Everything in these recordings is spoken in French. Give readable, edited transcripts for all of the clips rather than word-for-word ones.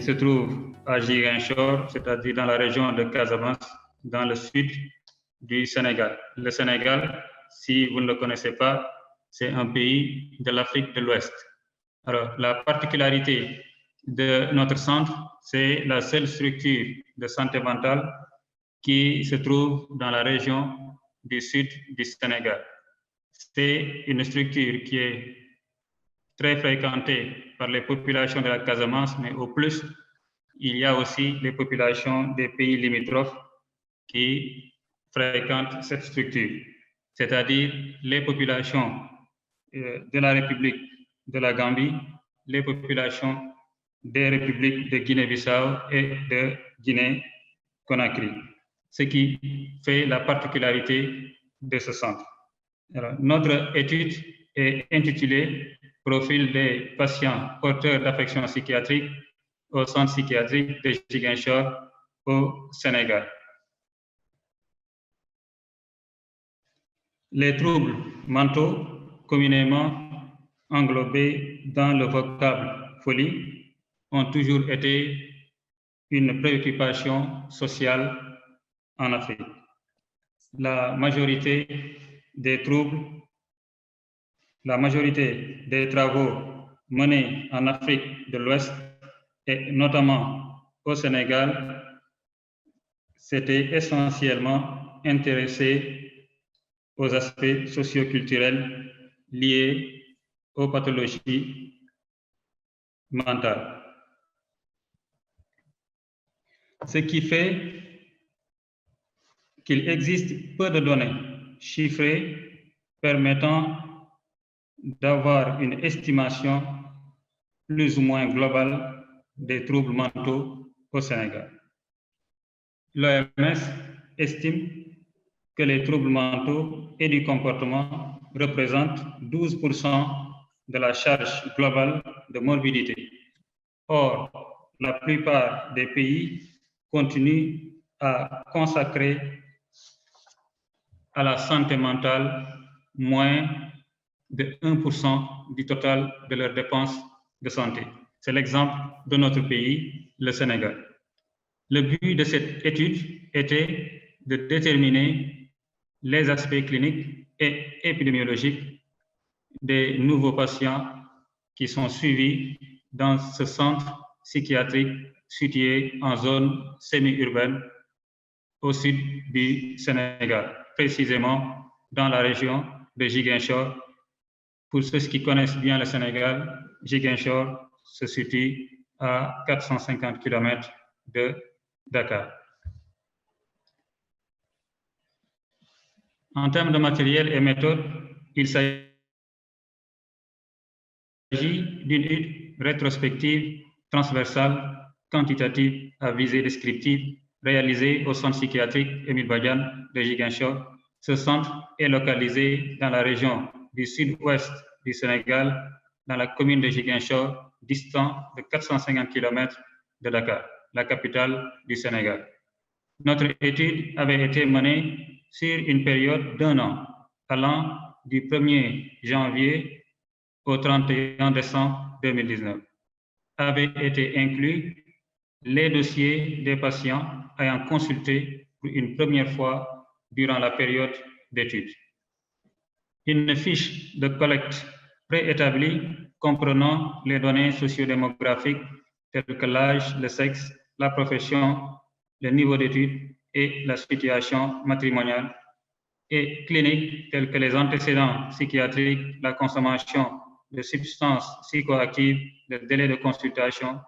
qui se trouve à Ziguinchor, c'est-à-dire dans la région de Casamance, dans le sud du Sénégal. Le Sénégal, si vous ne le connaissez pas, c'est un pays de l'Afrique de l'Ouest. Alors, la particularité de notre centre, c'est la seule structure de santé mentale qui se trouve dans la région du sud du Sénégal. C'est une structure qui est très fréquentée par les populations de la Casamance, mais au plus, il y a aussi les populations des pays limitrophes qui fréquentent cette structure, c'est-à-dire les populations de la République de la Gambie, les populations des républiques de Guinée-Bissau et de Guinée-Conakry, ce qui fait la particularité de ce centre. Alors, notre étude est intitulée « Profil des patients porteurs d'affections psychiatriques au centre psychiatrique de Ziguinchor au Sénégal ». Les troubles mentaux, communément englobés dans le vocable folie, ont toujours été une préoccupation sociale en Afrique. La majorité des travaux menés en Afrique de l'Ouest et notamment au Sénégal s'étaient essentiellement intéressés aux aspects socioculturels liés aux pathologies mentales. Ce qui fait qu'il existe peu de données chiffrées permettant d'avoir une estimation plus ou moins globale des troubles mentaux au Sénégal. L'OMS estime que les troubles mentaux et du comportement représentent 12% de la charge globale de morbidité. Or, la plupart des pays continuent à consacrer à la santé mentale moins de 1% du total de leurs dépenses de santé. C'est l'exemple de notre pays, le Sénégal. Le but de cette étude était de déterminer les aspects cliniques et épidémiologiques des nouveaux patients qui sont suivis dans ce centre psychiatrique situé en zone semi-urbaine au sud du Sénégal, précisément dans la région de Ziguinchor. Pour ceux qui connaissent bien le Sénégal, Ziguinchor se situe à 450 km de Dakar. En termes de matériel et méthode, il s'agit d'une étude rétrospective, transversale, quantitative à visée descriptive, réalisée au centre psychiatrique Émile Badiane de Ziguinchor. Ce centre est localisé dans la région du sud-ouest du Sénégal, dans la commune de Ziguinchor, distant de 450 km de Dakar, la capitale du Sénégal. Notre étude avait été menée sur une période d'1 an, allant du 1er janvier au 31 décembre 2019. Avaient été inclus les dossiers des patients ayant consulté pour une première fois durant la période d'étude. Une fiche de collecte préétablie comprenant les données sociodémographiques telles que l'âge, le sexe, la profession, le niveau d'études et la situation matrimoniale, et cliniques telles que les antécédents psychiatriques, la consommation de substances psychoactives, le délai de consultation,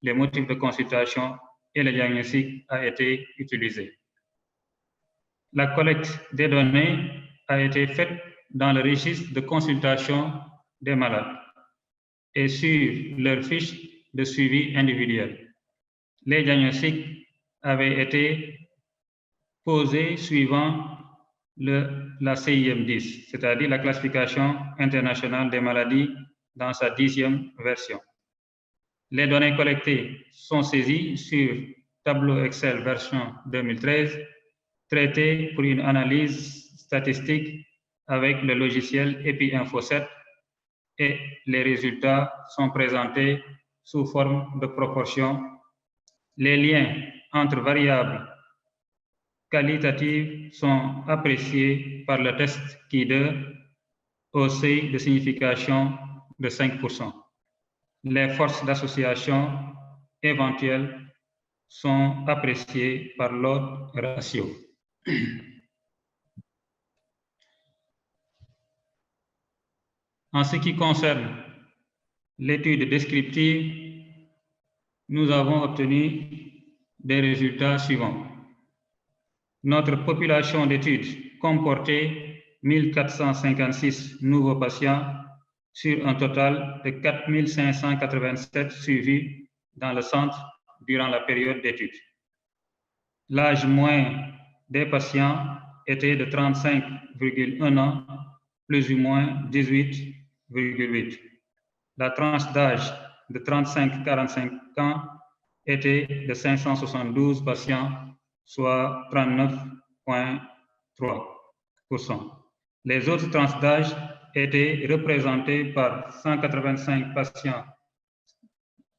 les motifs de consultation et le diagnostic a été utilisé. La collecte des données a été faite dans le registre de consultation des malades et sur leur fiche de suivi individuel. Les diagnostics avaient été posés suivant la CIM-10, c'est-à-dire la classification internationale des maladies dans sa 10e version. Les données collectées sont saisies sur tableau Excel version 2013, traitées pour une analyse statistique avec le logiciel EpiInfo 7 et les résultats sont présentés sous forme de proportions Les liens entre variables qualitatives sont appréciés par le test KIDE au seuil de signification de 5%. Les forces d'association éventuelles sont appréciées par l'autre ratio. En ce qui concerne l'étude descriptive, nous avons obtenu des résultats suivants. Notre population d'études comportait 1456 nouveaux patients sur un total de 4587 suivis dans le centre durant la période d'étude. L'âge moyen des patients était de 35,1 ans, plus ou moins 18,8. La tranche d'âge de 35-45 ans était de 572 patients, soit 39,3%. Les autres tranches d'âge étaient représentées par 185 patients,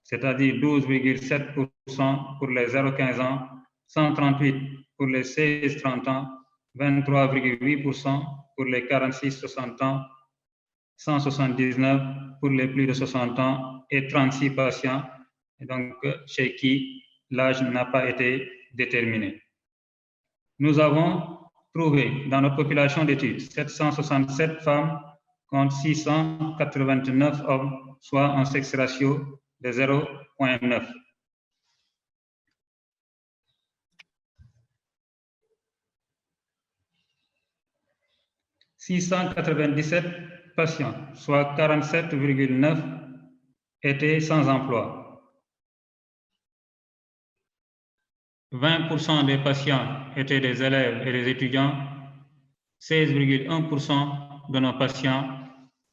c'est-à-dire 12,7% pour les 0-15 ans, 138 pour les 16-30 ans, 23,8% pour les 46-60 ans, 179 pour les plus de 60 ans et 36 patients donc, chez qui l'âge n'a pas été déterminé. Nous avons trouvé dans notre population d'études 767 femmes contre 689 hommes, soit un sexe ratio de 0,9. « 697 patients, soit 47,9, étaient sans emploi. 20% des patients étaient des élèves et des étudiants. 16,1% de nos patients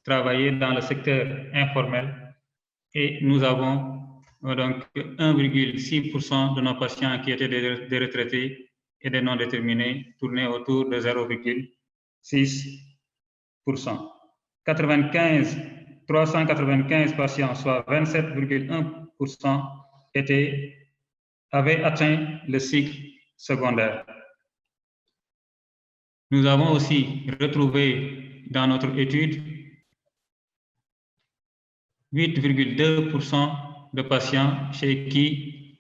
travaillaient dans le secteur informel et nous avons donc 1,6% de nos patients qui étaient des retraités et des non déterminés, tournés autour de 0,6%. 395 patients, soit 27,1%, avaient atteint le cycle secondaire. Nous avons aussi retrouvé dans notre étude 8,2% de patients chez qui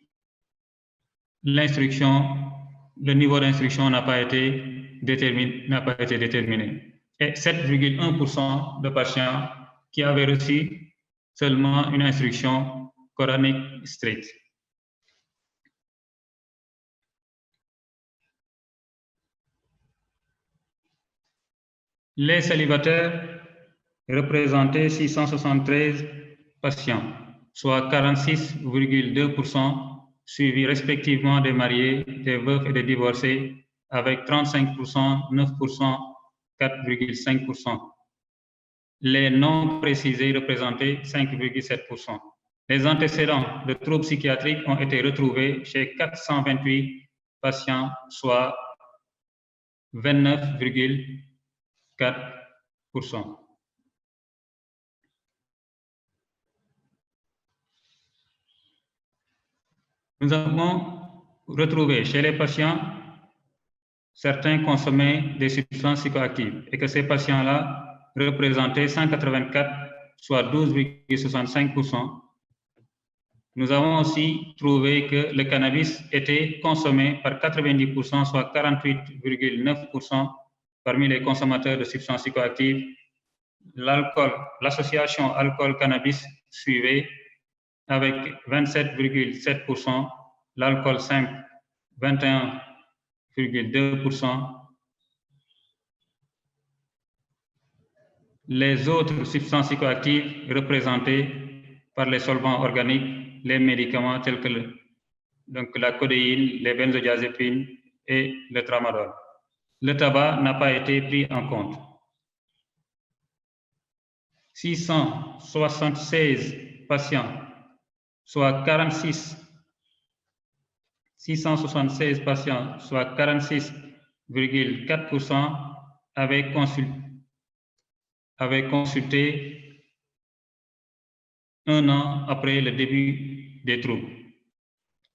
le niveau d'instruction n'a pas été déterminé. Et 7,1% de patients qui avaient reçu seulement une instruction coranique stricte. Les célibataires représentaient 673 patients, soit 46,2%, suivis respectivement des mariés, des veufs et des divorcés, avec 35%, 9%, 4,5%. Les non précisés représentaient 5,7%. Les antécédents de troubles psychiatriques ont été retrouvés chez 428 patients, soit 29,4%. Nous avons retrouvé chez les patients certains consommaient des substances psychoactives et que ces patients-là représentaient 184, soit 12,65%. Nous avons aussi trouvé que le cannabis était consommé par 90%, soit 48,9% parmi les consommateurs de substances psychoactives. L'alcool, l'association alcool-cannabis suivait avec 27,7%, l'alcool simple 21,2%. Les autres substances psychoactives représentées par les solvants organiques, les médicaments tels que la codéine, les benzodiazépines et le tramadol. Le tabac n'a pas été pris en compte. 676 patients, soit 676 patients, soit 46,4%, avaient consulté un an après le début des troubles.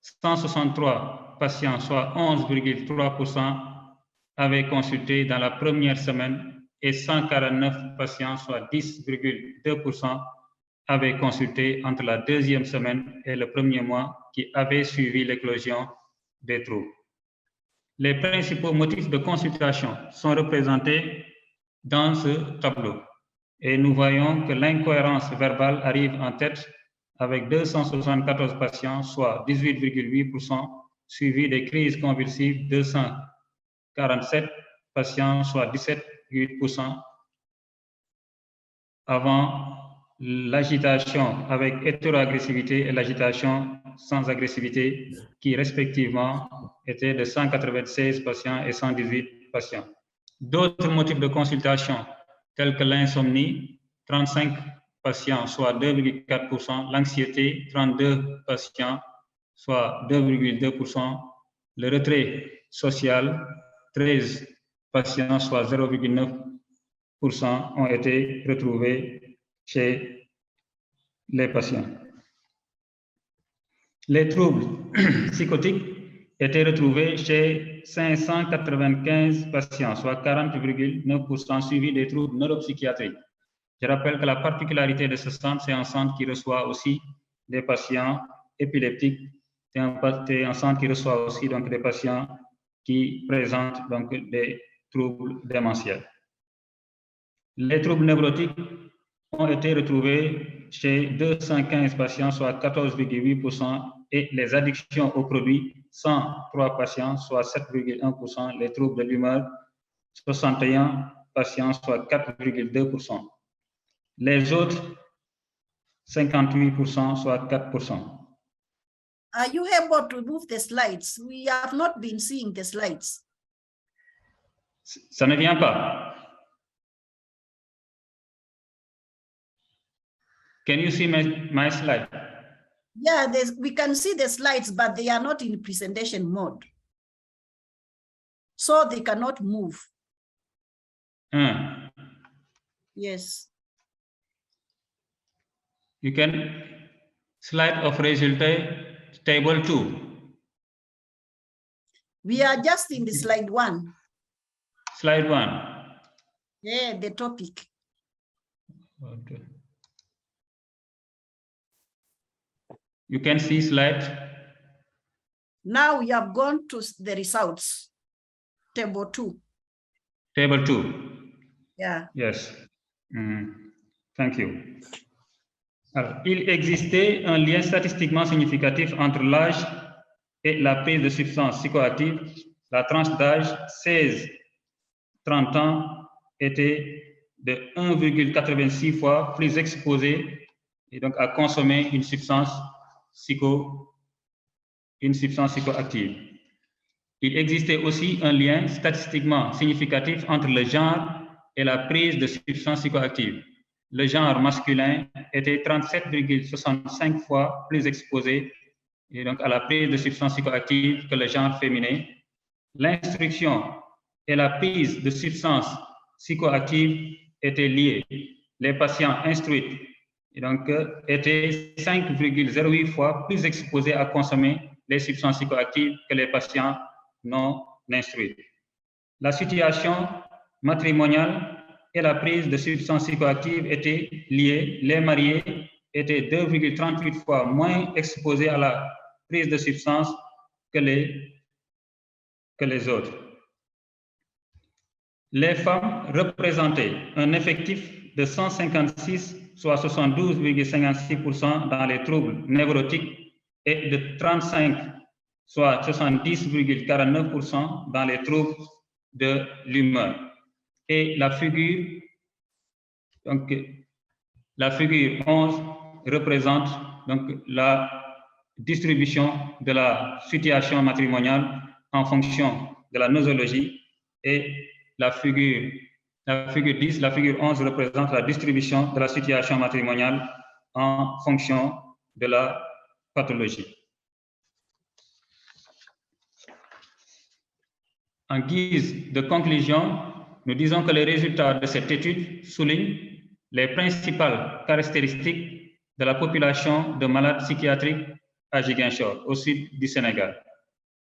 163 patients, soit 11,3%, avaient consulté dans la première semaine et 149 patients, soit 10,2%, avaient consulté entre la deuxième semaine et le premier mois qui avaient suivi l'éclosion des troubles. Les principaux motifs de consultation sont représentés dans ce tableau et nous voyons que l'incohérence verbale arrive en tête avec 274 patients, soit 18,8%, suivi des crises convulsives, 247 patients, soit 17,8%, avant l'agitation avec hétéroagressivité et l'agitation sans agressivité, qui respectivement étaient de 196 patients et 118 patients. D'autres motifs de consultation, tels que l'insomnie, 35 patients, soit 2,4%, l'anxiété, 32 patients, soit 2,2%, le retrait social, 13 patients, soit 0,9%, ont été retrouvés chez les patients. Les troubles psychotiques étaient retrouvés chez 595 patients, soit 40,9%, suivis des troubles neuropsychiatriques. Je rappelle que la particularité de ce centre, c'est un centre qui reçoit aussi des patients épileptiques, c'est un centre qui reçoit aussi donc des patients qui présentent donc des troubles démentiels. Les troubles neurotiques ont été retrouvés chez 215 patients, soit 14,8%, et les addictions aux produits, 103 patients, soit 7,1%, les troubles de l'humeur, 61 patients, soit 4,2%. Les autres, 58%, soit 4%. Are you able to move the slides? We have not been seeing the slides. Ça ne vient pas. Can you see my slide? Yeah, we can see the slides, but they are not in presentation mode. So they cannot move. Yes. You can slide of resultat table 2. We are just in the slide 1. Slide 1. Yeah, the topic. Okay. You can see slide. Now we have gone to the results. Table 2. Table 2. Yeah. Yes. Thank you. Alors, il existait un lien statistiquement significatif entre l'âge et la prise de substances psychoactives. La tranche d'âge 16-30 ans était de 1,86 fois plus exposée et donc à consommer une substance psychoactive. Il existait aussi un lien statistiquement significatif entre le genre et la prise de substances psychoactives. Le genre masculin était 37,65 fois plus exposé et donc à la prise de substances psychoactives que le genre féminin. L'instruction et la prise de substances psychoactives étaient liées. Les patients instruits et donc, étaient 5,08 fois plus exposés à consommer les substances psychoactives que les patients non instruits. La situation matrimoniale et la prise de substances psychoactives étaient liées. Les mariés étaient 2,38 fois moins exposés à la prise de substances que les autres. Les femmes représentaient un effectif de 156, soit 72,56% dans les troubles névrotiques et de 35, soit 70,49% dans les troubles de l'humeur. Et la figure 11 représente donc la distribution de la situation matrimoniale en fonction de la nosologie et la figure 10, la figure 11 représente la distribution de la situation matrimoniale en fonction de la pathologie. En guise de conclusion, nous disons que les résultats de cette étude soulignent les principales caractéristiques de la population de malades psychiatriques à Ziguinchor, au sud du Sénégal.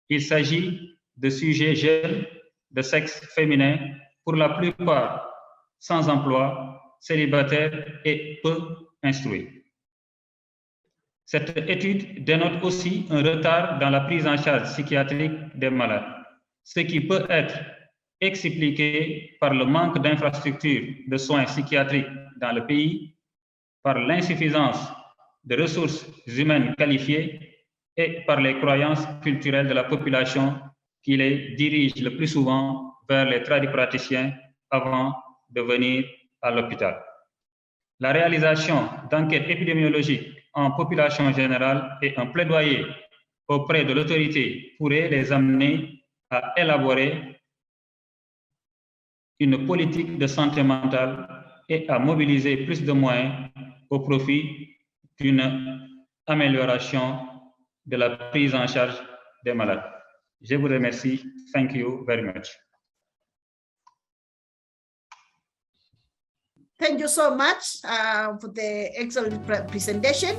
Il s'agit de sujets jeunes de sexe féminin, pour la plupart sans emploi, célibataires et peu instruits. Cette étude dénote aussi un retard dans la prise en charge psychiatrique des malades, ce qui peut être expliqué par le manque d'infrastructures de soins psychiatriques dans le pays, par l'insuffisance de ressources humaines qualifiées et par les croyances culturelles de la population qui les dirigent le plus souvent vers les tradipraticiens avant de venir à l'hôpital. La réalisation d'enquêtes épidémiologiques en population générale et un plaidoyer auprès de l'autorité pourrait les amener à élaborer une politique de santé mentale et à mobiliser plus de moyens au profit d'une amélioration de la prise en charge des malades. Je vous remercie. Thank you very much. Thank you so much for the excellent presentation.